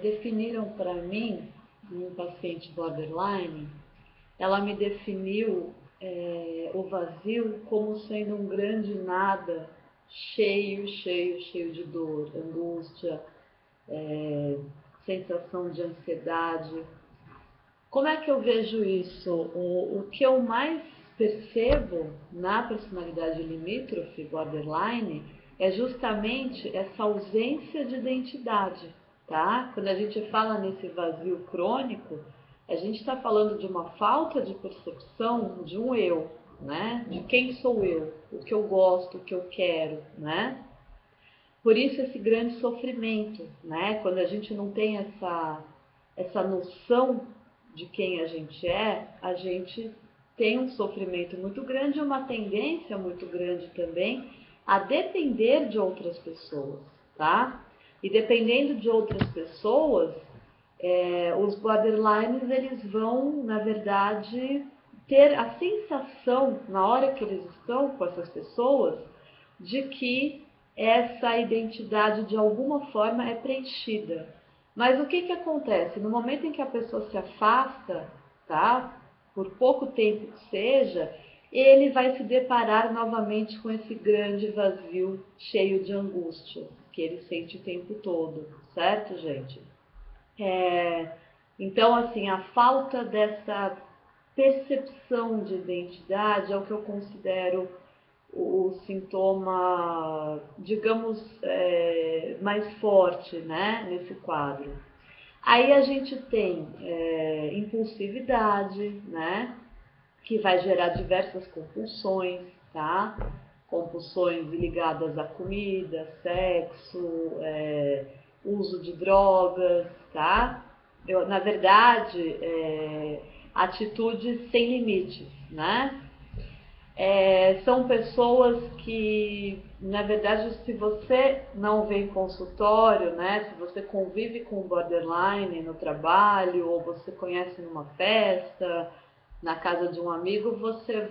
definiram para mim, um paciente borderline, ela me definiu o vazio como sendo um grande nada, cheio, cheio, cheio de dor, angústia, sensação de ansiedade. Como é que eu vejo isso? O que eu mais percebo na personalidade limítrofe borderline é justamente essa ausência de identidade, tá? Quando a gente fala nesse vazio crônico, a gente está falando de uma falta de percepção de um eu, né? De quem sou eu, o que eu gosto, o que eu quero, né? Por isso esse grande sofrimento, né? Quando a gente não tem essa noção de quem a gente tem um sofrimento muito grande e uma tendência muito grande também a depender de outras pessoas, tá? E dependendo de outras pessoas, os borderlines eles vão, na verdade, ter a sensação, na hora que eles estão com essas pessoas, de que essa identidade de alguma forma é preenchida. Mas o que acontece? No momento em que a pessoa se afasta, tá? Por pouco tempo que seja, ele vai se deparar novamente com esse grande vazio cheio de angústia que ele sente o tempo todo, certo, gente? Então, assim, a falta dessa percepção de identidade é o que eu considero o sintoma, digamos, mais forte, né, nesse quadro. Aí a gente tem impulsividade, né, que vai gerar diversas compulsões, tá? Compulsões ligadas à comida, sexo, uso de drogas, tá? Na verdade, atitudes sem limites, né? São pessoas que, na verdade, se você não vem em consultório, né, se você convive com borderline no trabalho, ou você conhece numa festa, na casa de um amigo, você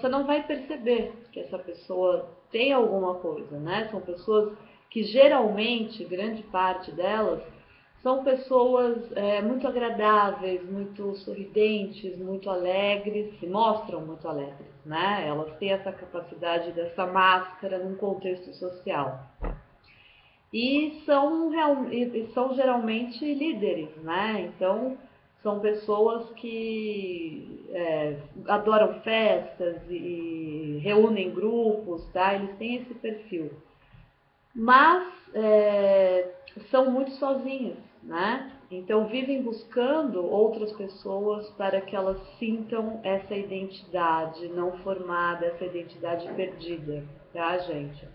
não vai perceber que essa pessoa tem alguma coisa, né? São pessoas que geralmente, grande parte delas, são pessoas muito agradáveis, muito sorridentes, muito alegres, se mostram muito alegres, né? Elas têm essa capacidade dessa máscara num contexto social. E são geralmente líderes, né? Então, são pessoas que adoram festas e reúnem grupos, tá? Eles têm esse perfil. Mas são muito sozinhas, né? Então vivem buscando outras pessoas para que elas sintam essa identidade não formada, essa identidade perdida, tá, gente?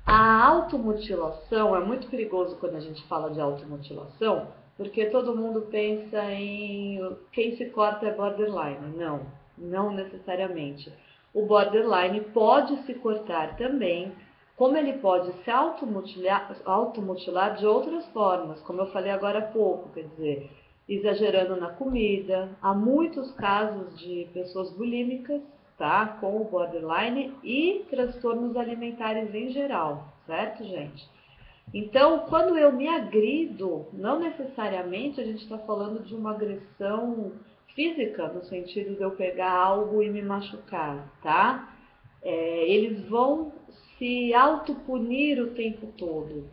A automutilação é muito perigoso quando a gente fala de automutilação, porque todo mundo pensa em quem se corta é borderline. Não, não necessariamente. O borderline pode se cortar também, como ele pode se automutilar de outras formas, como eu falei agora há pouco, quer dizer, exagerando na comida. Há muitos casos de pessoas bulímicas, tá, com o borderline e transtornos alimentares em geral, certo, gente? Então, quando eu me agrido, não necessariamente a gente está falando de uma agressão física, no sentido de eu pegar algo e me machucar, tá? Eles vão se autopunir o tempo todo.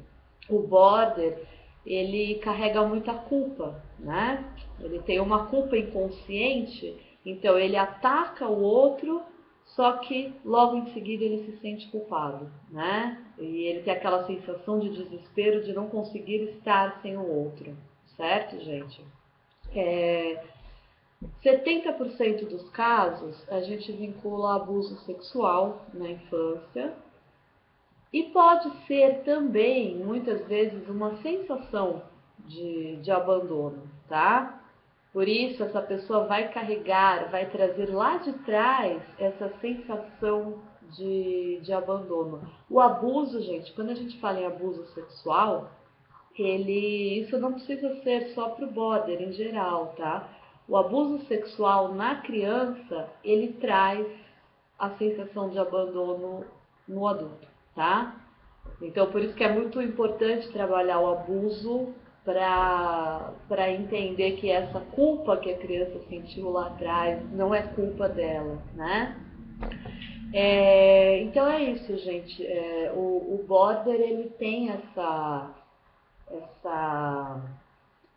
O border, ele carrega muita culpa, né? Ele tem uma culpa inconsciente, então ele ataca o outro, só que logo em seguida ele se sente culpado, né? E ele tem aquela sensação de desespero de não conseguir estar sem o outro, certo, gente? 70% dos casos a gente vincula abuso sexual na infância e pode ser também, muitas vezes, uma sensação de abandono, tá? Por isso, essa pessoa vai carregar, vai trazer lá de trás essa sensação de abandono. O abuso, gente, quando a gente fala em abuso sexual, isso não precisa ser só para o border em geral, tá? O abuso sexual na criança, ele traz a sensação de abandono no adulto, tá? Então, por isso que é muito importante trabalhar o abuso para entender que essa culpa que a criança sentiu lá atrás não é culpa dela, né? Então é isso, gente. O border, ele tem essa...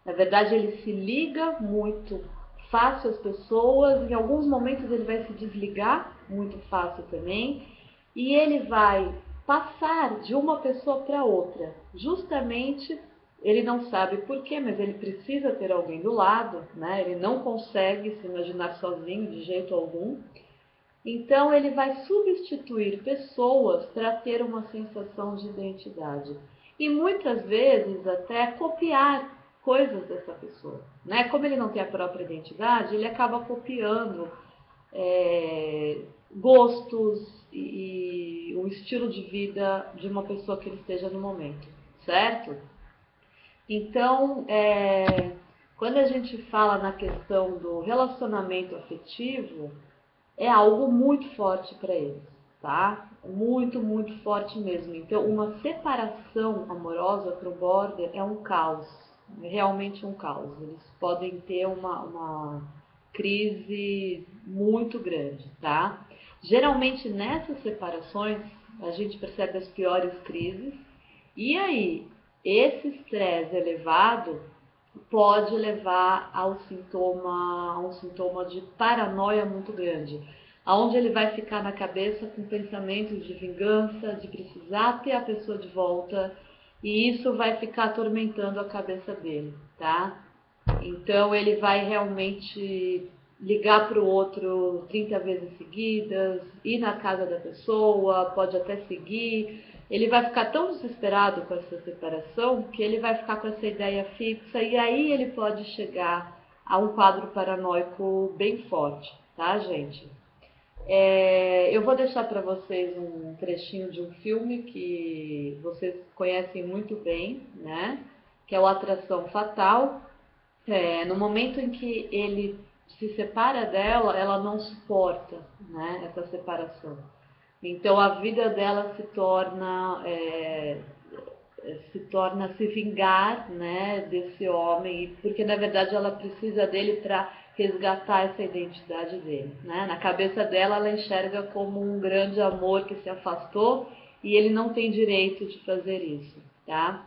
Na verdade, ele se liga muito fácil às pessoas, em alguns momentos ele vai se desligar muito fácil também, e ele vai passar de uma pessoa para outra. Justamente, ele não sabe por quê, mas ele precisa ter alguém do lado, né? Ele não consegue se imaginar sozinho de jeito algum. Então, ele vai substituir pessoas para ter uma sensação de identidade. E muitas vezes até copiar coisas dessa pessoa, né? Como ele não tem a própria identidade, ele acaba copiando gostos e o estilo de vida de uma pessoa que ele esteja no momento, certo? Então, quando a gente fala na questão do relacionamento afetivo, é algo muito forte para eles, tá? Muito, muito forte mesmo. Então, uma separação amorosa para o border é um caos, é realmente um caos. Eles podem ter uma crise muito grande, tá? Geralmente, nessas separações, a gente percebe as piores crises, e aí, esse estresse elevado pode levar a um sintoma de paranoia muito grande, onde ele vai ficar na cabeça com pensamentos de vingança, de precisar ter a pessoa de volta, e isso vai ficar atormentando a cabeça dele, tá? Então ele vai realmente ligar para o outro 30 vezes seguidas, ir na casa da pessoa, pode até seguir. Ele vai ficar tão desesperado com essa separação que ele vai ficar com essa ideia fixa, e aí ele pode chegar a um quadro paranoico bem forte, tá, gente? Eu vou deixar para vocês um trechinho de um filme que vocês conhecem muito bem, né? Que é o Atração Fatal. No momento em que ele se separa dela, ela não suporta, né, essa separação. Então a vida dela se torna se vingar, né, desse homem, porque na verdade ela precisa dele para resgatar essa identidade dele, né? Na cabeça dela, ela enxerga como um grande amor que se afastou e ele não tem direito de fazer isso, tá?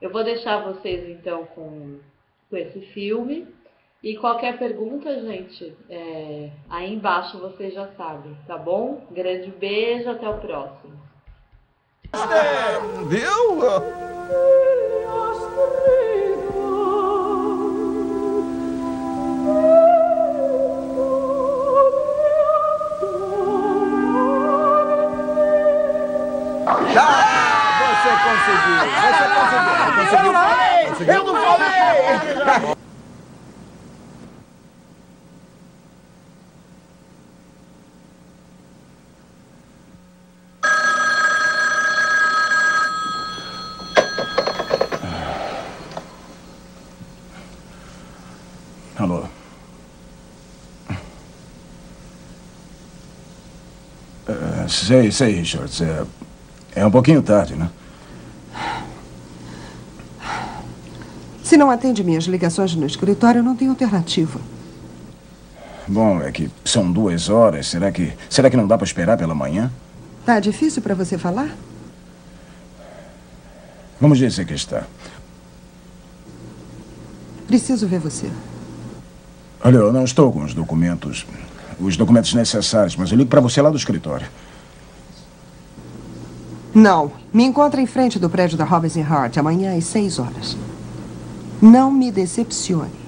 Eu vou deixar vocês então com esse filme. E qualquer pergunta, gente, aí embaixo vocês já sabem, tá bom? Grande beijo, até o próximo. Viu? Você conseguiu. Eu não falei! Alô? Sei, Richard. É um pouquinho tarde, né? Se não atende minhas ligações no escritório, não tem alternativa. Bom, é que são 2 horas. Será que não dá para esperar pela manhã? Tá difícil para você falar? Vamos dizer que está. Preciso ver você. Olha, eu não estou com os documentos necessários, mas eu ligo para você lá do escritório. Não. Me encontra em frente do prédio da Robinson Hart amanhã às 6 horas. Não me decepcione.